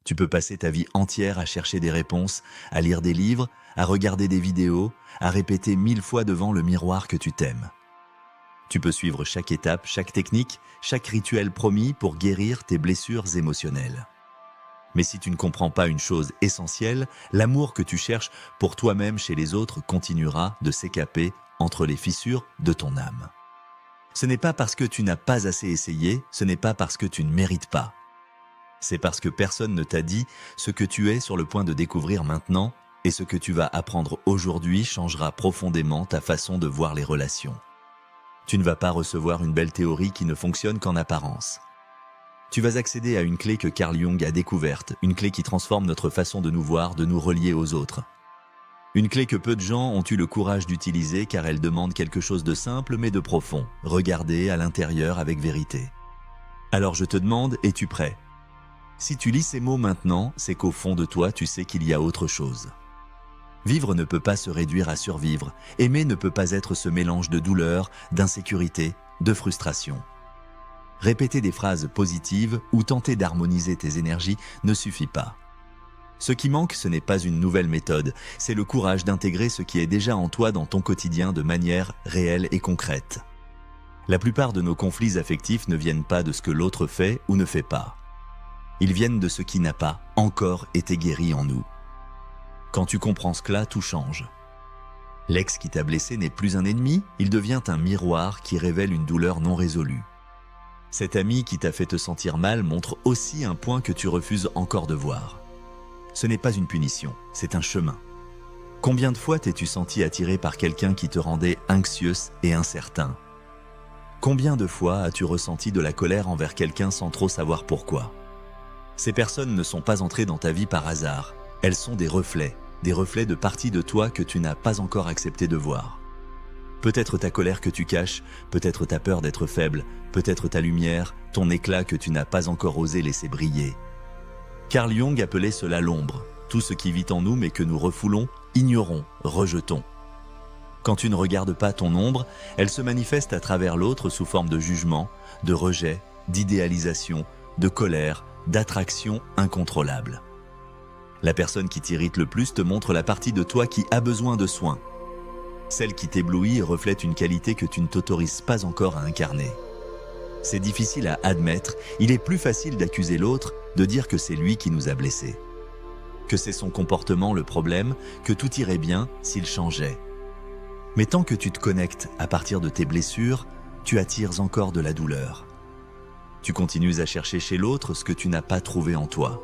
Tu peux passer ta vie entière à chercher des réponses, à lire des livres, à regarder des vidéos, à répéter 1000 fois devant le miroir que tu t'aimes. Tu peux suivre chaque étape, chaque technique, chaque rituel promis pour guérir tes blessures émotionnelles. Mais si tu ne comprends pas une chose essentielle, l'amour que tu cherches pour toi-même chez les autres continuera de s'écaper entre les fissures de ton âme. Ce n'est pas parce que tu n'as pas assez essayé, ce n'est pas parce que tu ne mérites pas. C'est parce que personne ne t'a dit ce que tu es sur le point de découvrir maintenant, et ce que tu vas apprendre aujourd'hui changera profondément ta façon de voir les relations. Tu ne vas pas recevoir une belle théorie qui ne fonctionne qu'en apparence. Tu vas accéder à une clé que Carl Jung a découverte, une clé qui transforme notre façon de nous voir, de nous relier aux autres. Une clé que peu de gens ont eu le courage d'utiliser car elle demande quelque chose de simple mais de profond. Regarder à l'intérieur avec vérité. Alors je te demande, es-tu prêt ? Si tu lis ces mots maintenant, c'est qu'au fond de toi, tu sais qu'il y a autre chose. Vivre ne peut pas se réduire à survivre. Aimer ne peut pas être ce mélange de douleur, d'insécurité, de frustration. Répéter des phrases positives ou tenter d'harmoniser tes énergies ne suffit pas. Ce qui manque, ce n'est pas une nouvelle méthode, c'est le courage d'intégrer ce qui est déjà en toi dans ton quotidien de manière réelle et concrète. La plupart de nos conflits affectifs ne viennent pas de ce que l'autre fait ou ne fait pas. Ils viennent de ce qui n'a pas encore été guéri en nous. Quand tu comprends cela, tout change. L'ex qui t'a blessé n'est plus un ennemi, il devient un miroir qui révèle une douleur non résolue. Cet ami qui t'a fait te sentir mal montre aussi un point que tu refuses encore de voir. Ce n'est pas une punition, c'est un chemin. Combien de fois t'es-tu senti attiré par quelqu'un qui te rendait anxieuse et incertain ? Combien de fois as-tu ressenti de la colère envers quelqu'un sans trop savoir pourquoi ? Ces personnes ne sont pas entrées dans ta vie par hasard. Elles sont des reflets de parties de toi que tu n'as pas encore accepté de voir. Peut-être ta colère que tu caches, peut-être ta peur d'être faible, peut-être ta lumière, ton éclat que tu n'as pas encore osé laisser briller. Carl Jung appelait cela l'ombre, tout ce qui vit en nous mais que nous refoulons, ignorons, rejetons. Quand tu ne regardes pas ton ombre, elle se manifeste à travers l'autre sous forme de jugement, de rejet, d'idéalisation, de colère, d'attraction incontrôlable. La personne qui t'irrite le plus te montre la partie de toi qui a besoin de soins. Celle qui t'éblouit reflète une qualité que tu ne t'autorises pas encore à incarner. C'est difficile à admettre, il est plus facile d'accuser l'autre, de dire que c'est lui qui nous a blessés. Que c'est son comportement le problème, que tout irait bien s'il changeait. Mais tant que tu te connectes à partir de tes blessures, tu attires encore de la douleur. Tu continues à chercher chez l'autre ce que tu n'as pas trouvé en toi.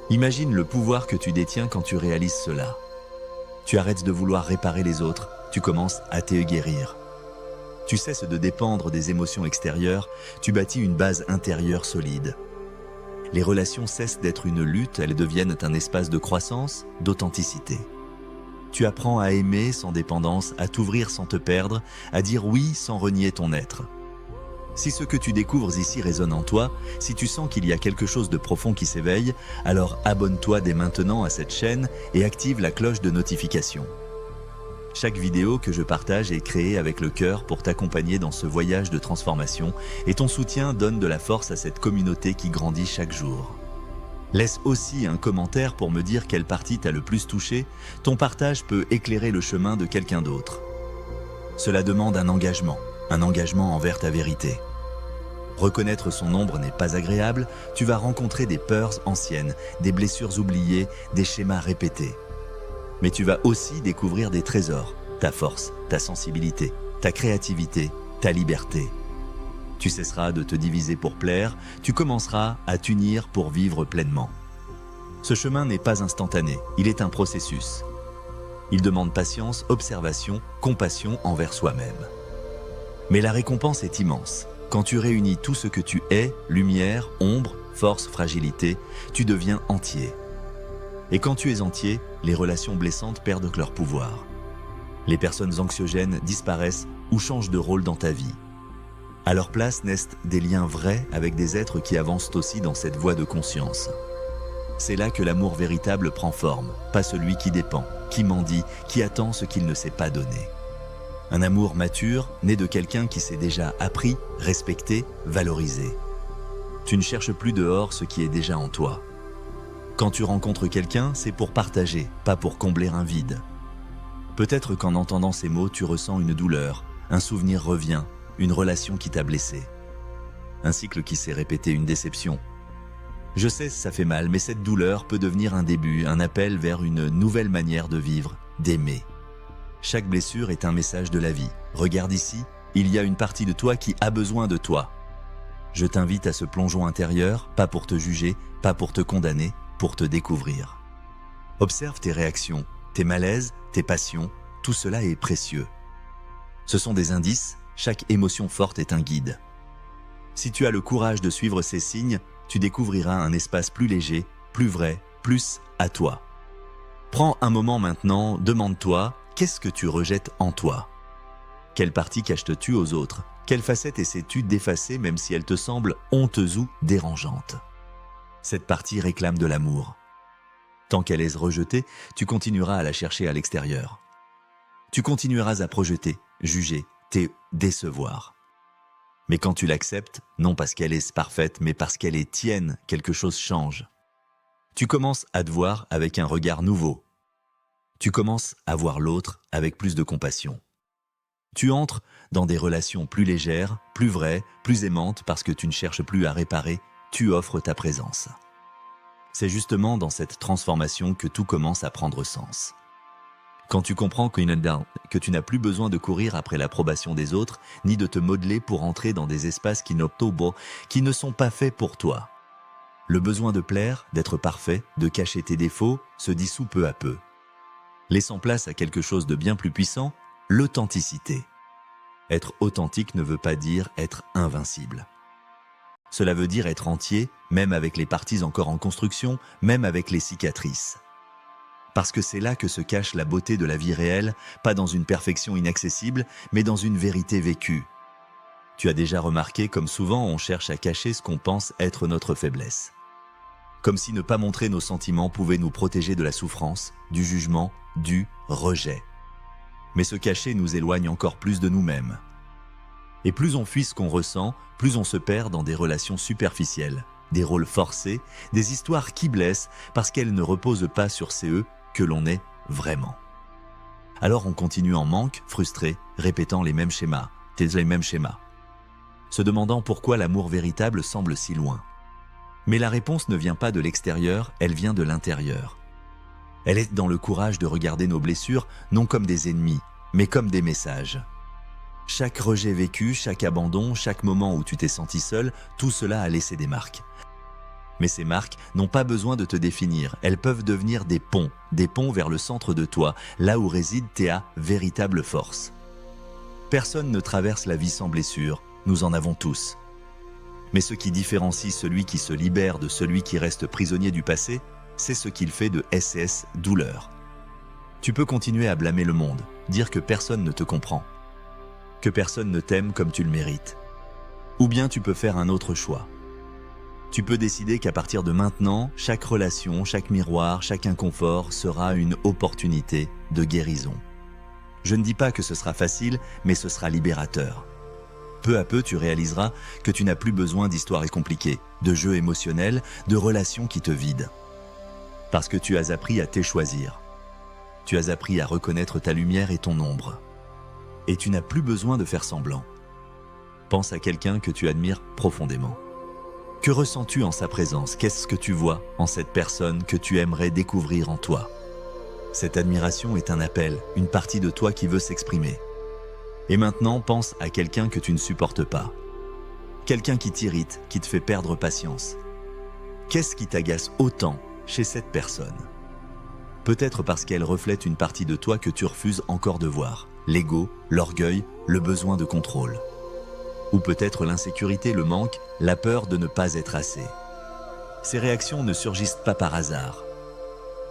Imagine le pouvoir que tu détiens quand tu réalises cela. Tu arrêtes de vouloir réparer les autres, tu commences à te guérir. Tu cesses de dépendre des émotions extérieures, tu bâtis une base intérieure solide. Les relations cessent d'être une lutte, elles deviennent un espace de croissance, d'authenticité. Tu apprends à aimer sans dépendance, à t'ouvrir sans te perdre, à dire oui sans renier ton être. Si ce que tu découvres ici résonne en toi, si tu sens qu'il y a quelque chose de profond qui s'éveille, alors abonne-toi dès maintenant à cette chaîne et active la cloche de notification. Chaque vidéo que je partage est créée avec le cœur pour t'accompagner dans ce voyage de transformation et ton soutien donne de la force à cette communauté qui grandit chaque jour. Laisse aussi un commentaire pour me dire quelle partie t'a le plus touché, ton partage peut éclairer le chemin de quelqu'un d'autre. Cela demande un engagement envers ta vérité. Reconnaître son ombre n'est pas agréable, tu vas rencontrer des peurs anciennes, des blessures oubliées, des schémas répétés. Mais tu vas aussi découvrir des trésors, ta force, ta sensibilité, ta créativité, ta liberté. Tu cesseras de te diviser pour plaire, tu commenceras à t'unir pour vivre pleinement. Ce chemin n'est pas instantané, il est un processus. Il demande patience, observation, compassion envers soi-même. Mais la récompense est immense. Quand tu réunis tout ce que tu es, lumière, ombre, force, fragilité, tu deviens entier. Et quand tu es entier, les relations blessantes perdent leur pouvoir. Les personnes anxiogènes disparaissent ou changent de rôle dans ta vie. À leur place naissent des liens vrais avec des êtres qui avancent aussi dans cette voie de conscience. C'est là que l'amour véritable prend forme, pas celui qui dépend, qui mendie, qui attend ce qu'il ne s'est pas donné. Un amour mature, né de quelqu'un qui s'est déjà appris, respecté, valorisé. Tu ne cherches plus dehors ce qui est déjà en toi. Quand tu rencontres quelqu'un, c'est pour partager, pas pour combler un vide. Peut-être qu'en entendant ces mots, tu ressens une douleur, un souvenir revient, une relation qui t'a blessé. Un cycle qui s'est répété, une déception. Je sais, ça fait mal, mais cette douleur peut devenir un début, un appel vers une nouvelle manière de vivre, d'aimer. Chaque blessure est un message de la vie. Regarde ici, il y a une partie de toi qui a besoin de toi. Je t'invite à ce plongeon intérieur, pas pour te juger, pas pour te condamner, pour te découvrir. Observe tes réactions, tes malaises, tes passions, tout cela est précieux. Ce sont des indices, chaque émotion forte est un guide. Si tu as le courage de suivre ces signes, tu découvriras un espace plus léger, plus vrai, plus à toi. Prends un moment maintenant, demande-toi, qu'est-ce que tu rejettes en toi? Quelle partie caches-tu aux autres? Quelle facette essaies-tu d'effacer même si elle te semble honteuse ou dérangeante? Cette partie réclame de l'amour. Tant qu'elle est rejetée, tu continueras à la chercher à l'extérieur. Tu continueras à projeter, juger, te décevoir. Mais quand tu l'acceptes, non parce qu'elle est parfaite, mais parce qu'elle est tienne, quelque chose change. Tu commences à te voir avec un regard nouveau. Tu commences à voir l'autre avec plus de compassion. Tu entres dans des relations plus légères, plus vraies, plus aimantes parce que tu ne cherches plus à réparer, tu offres ta présence. C'est justement dans cette transformation que tout commence à prendre sens. Quand tu comprends que tu n'as plus besoin de courir après l'approbation des autres, ni de te modeler pour entrer dans des espaces qui ne sont pas faits pour toi. Le besoin de plaire, d'être parfait, de cacher tes défauts, se dissout peu à peu. Laissant place à quelque chose de bien plus puissant, l'authenticité. Être authentique ne veut pas dire être invincible. Cela veut dire être entier, même avec les parties encore en construction, même avec les cicatrices. Parce que c'est là que se cache la beauté de la vie réelle, pas dans une perfection inaccessible, mais dans une vérité vécue. Tu as déjà remarqué comme souvent on cherche à cacher ce qu'on pense être notre faiblesse. Comme si ne pas montrer nos sentiments pouvait nous protéger de la souffrance, du jugement, du rejet. Mais se cacher nous éloigne encore plus de nous-mêmes. Et plus on fuit ce qu'on ressent, plus on se perd dans des relations superficielles, des rôles forcés, des histoires qui blessent parce qu'elles ne reposent pas sur eux que l'on est vraiment. Alors on continue en manque, frustré, répétant les mêmes schémas, se demandant pourquoi l'amour véritable semble si loin. Mais la réponse ne vient pas de l'extérieur, elle vient de l'intérieur. Elle est dans le courage de regarder nos blessures, non comme des ennemis, mais comme des messages. Chaque rejet vécu, chaque abandon, chaque moment où tu t'es senti seul, tout cela a laissé des marques. Mais ces marques n'ont pas besoin de te définir, elles peuvent devenir des ponts vers le centre de toi, là où réside ta véritable force. Personne ne traverse la vie sans blessure, nous en avons tous. Mais ce qui différencie celui qui se libère de celui qui reste prisonnier du passé, c'est ce qu'il fait de SS douleur. Tu peux continuer à blâmer le monde, dire que personne ne te comprend, que personne ne t'aime comme tu le mérites. Ou bien tu peux faire un autre choix. Tu peux décider qu'à partir de maintenant, chaque relation, chaque miroir, chaque inconfort sera une opportunité de guérison. Je ne dis pas que ce sera facile, mais ce sera libérateur. Peu à peu, tu réaliseras que tu n'as plus besoin d'histoires compliquées, de jeux émotionnels, de relations qui te vident. Parce que tu as appris à te choisir. Tu as appris à reconnaître ta lumière et ton ombre. Et tu n'as plus besoin de faire semblant. Pense à quelqu'un que tu admires profondément. Que ressens-tu en sa présence? Qu'est-ce que tu vois en cette personne que tu aimerais découvrir en toi? Cette admiration est un appel, une partie de toi qui veut s'exprimer. Et maintenant, pense à quelqu'un que tu ne supportes pas. Quelqu'un qui t'irrite, qui te fait perdre patience. Qu'est-ce qui t'agace autant chez cette personne? Peut-être parce qu'elle reflète une partie de toi que tu refuses encore de voir. L'ego, l'orgueil, le besoin de contrôle. Ou peut-être l'insécurité, le manque, la peur de ne pas être assez. Ces réactions ne surgissent pas par hasard.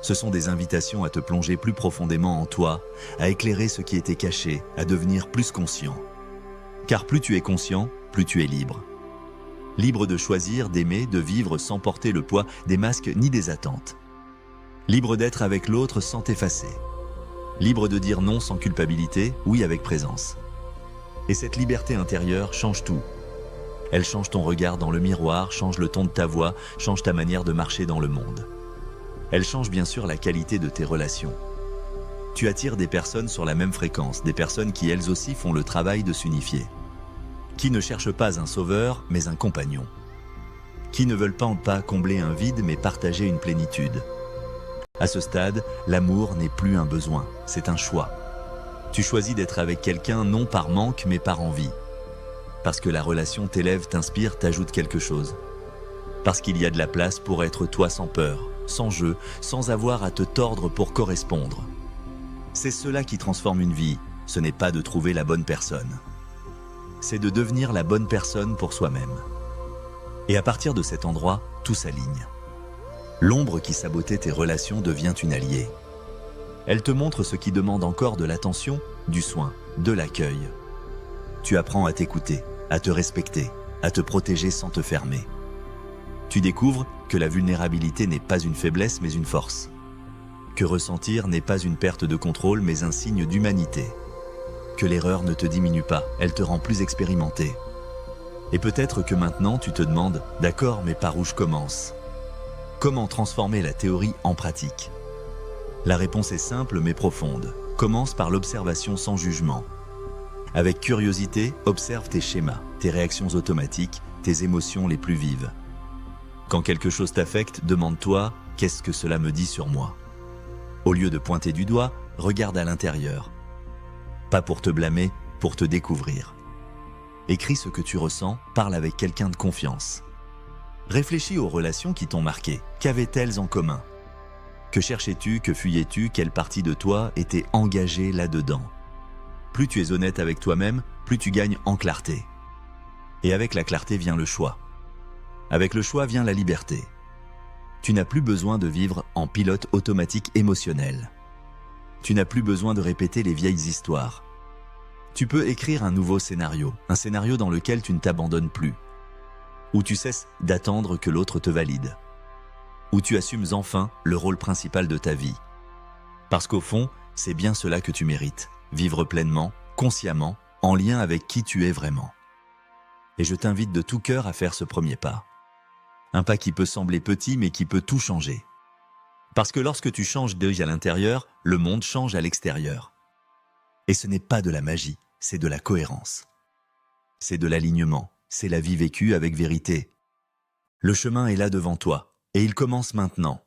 Ce sont des invitations à te plonger plus profondément en toi, à éclairer ce qui était caché, à devenir plus conscient. Car plus tu es conscient, plus tu es libre. Libre de choisir, d'aimer, de vivre sans porter le poids des masques ni des attentes. Libre d'être avec l'autre sans t'effacer. Libre de dire non sans culpabilité, oui avec présence. Et cette liberté intérieure change tout. Elle change ton regard dans le miroir, change le ton de ta voix, change ta manière de marcher dans le monde. Elle change bien sûr la qualité de tes relations. Tu attires des personnes sur la même fréquence, des personnes qui elles aussi font le travail de s'unifier. Qui ne cherchent pas un sauveur, mais un compagnon. Qui ne veulent pas combler un vide, mais partager une plénitude. À ce stade, l'amour n'est plus un besoin, c'est un choix. Tu choisis d'être avec quelqu'un non par manque, mais par envie. Parce que la relation t'élève, t'inspire, t'ajoute quelque chose. Parce qu'il y a de la place pour être toi sans peur, sans jeu, sans avoir à te tordre pour correspondre. C'est cela qui transforme une vie, ce n'est pas de trouver la bonne personne. C'est de devenir la bonne personne pour soi-même. Et à partir de cet endroit, tout s'aligne. L'ombre qui sabotait tes relations devient une alliée. Elle te montre ce qui demande encore de l'attention, du soin, de l'accueil. Tu apprends à t'écouter, à te respecter, à te protéger sans te fermer. Tu découvres que la vulnérabilité n'est pas une faiblesse mais une force. Que ressentir n'est pas une perte de contrôle mais un signe d'humanité. Que l'erreur ne te diminue pas, elle te rend plus expérimenté. Et peut-être que maintenant tu te demandes, d'accord, mais par où je commence ? Comment transformer la théorie en pratique ? La réponse est simple mais profonde. Commence par l'observation sans jugement. Avec curiosité, observe tes schémas, tes réactions automatiques, tes émotions les plus vives. Quand quelque chose t'affecte, demande-toi « qu'est-ce que cela me dit sur moi ?» Au lieu de pointer du doigt, regarde à l'intérieur. Pas pour te blâmer, pour te découvrir. Écris ce que tu ressens, parle avec quelqu'un de confiance. Réfléchis aux relations qui t'ont marqué. Qu'avaient-elles en commun ? Que cherchais-tu, que fuyais-tu, quelle partie de toi était engagée là-dedans ? Plus tu es honnête avec toi-même, plus tu gagnes en clarté. Et avec la clarté vient le choix. Avec le choix vient la liberté. Tu n'as plus besoin de vivre en pilote automatique émotionnel. Tu n'as plus besoin de répéter les vieilles histoires. Tu peux écrire un nouveau scénario, un scénario dans lequel tu ne t'abandonnes plus. Où tu cesses d'attendre que l'autre te valide. Où tu assumes enfin le rôle principal de ta vie. Parce qu'au fond, c'est bien cela que tu mérites. Vivre pleinement, consciemment, en lien avec qui tu es vraiment. Et je t'invite de tout cœur à faire ce premier pas. Un pas qui peut sembler petit mais qui peut tout changer. Parce que lorsque tu changes d'œil à l'intérieur, le monde change à l'extérieur. Et ce n'est pas de la magie, c'est de la cohérence. C'est de l'alignement. C'est la vie vécue avec vérité. Le chemin est là devant toi, et il commence maintenant.